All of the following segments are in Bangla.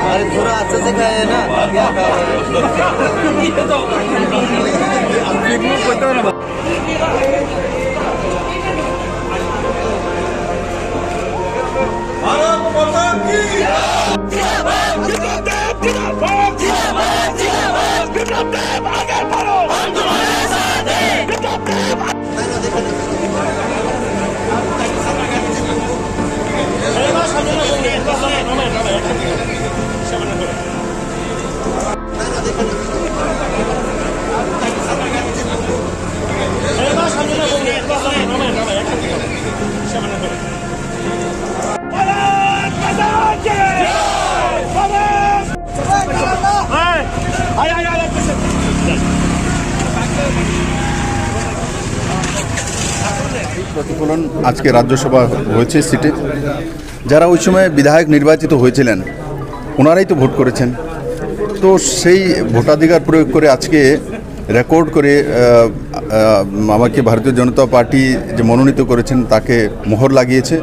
अरे थोड़ा अच्छे से खाए ना, क्या खाए? भारत माता की जिंदाबाद, जिंदाबाद, जिंदाबाद, जिंदाबाद, जिंदाबाद, जिंदाबाद, आगे बढ़ो, हम तुम्हारे साथ हैं, जिंदाबाद। প্রতিফলন আজকে রাজ্যসভা হয়েছে সিটে। যারা ওই সময় বিধায়ক নির্বাচিত হয়েছিলেন ওনারাই তো ভোট করেছেন, তো সেই ভোটাধিকার প্রয়োগ করে আজকে রেকর্ড করে আমাকে ভারতীয় জনতা পার্টি যে মনোনীত করেছেন তাকে মোহর লাগিয়েছে।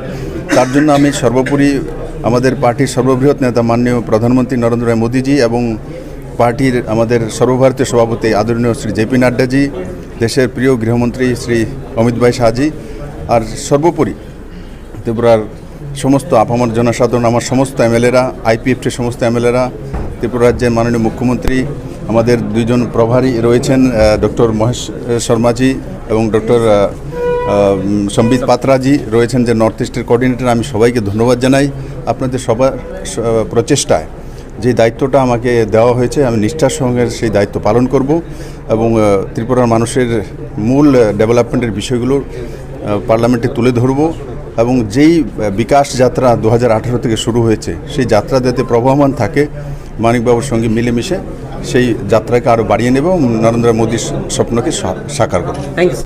তার জন্য আমি সর্বোপরি আমাদের পার্টির সর্ববৃহৎ নেতা মাননীয় প্রধানমন্ত্রী নরেন্দ্র ভাই মোদীজি এবং পার্টির আমাদের সর্বভারতীয় সভাপতি আদরণীয় শ্রী জেপি নাড্ডাজি, দেশের প্রিয় গৃহমন্ত্রী শ্রী অমিত ভাই শাহজি, আর সর্বোপরি ত্রিপুরার সমস্ত আপামর জনসাধারণ, আমার সমস্ত এমএলএরা, আইপিএফটির সমস্ত এমএলএরা, ত্রিপুরা রাজ্যের মাননীয় মুখ্যমন্ত্রী, আমাদের দুইজন প্রভারী রয়েছেন ডক্টর মহেশ শর্মাজি এবং ডক্টর সম্বিত পাত্রাজি রয়েছেন যে নর্থ ইস্টের কোঅর্ডিনেটর। আমি সবাইকে ধন্যবাদ জানাই আপনাদের সবার প্রচেষ্টায়। যে দায়িত্বটা আমাকে দেওয়া হয়েছে আমি নিষ্ঠার সঙ্গে সেই দায়িত্ব পালন করব এবং ত্রিপুরার মানুষের মূল ডেভেলপমেন্টের বিষয়গুলো পার্লামেন্টে তুলে ধরব এবং যেই বিকাশ যাত্রা 2018 থেকে শুরু হয়েছে সেই যাত্রা যাতে প্রবহমান থাকে, মানিকবাবুর সঙ্গে মিলেমিশে সেই যাত্রাকে আরও বাড়িয়ে নেব এবং নরেন্দ্র মোদীর স্বপ্নকে সাকার করব। Thank you.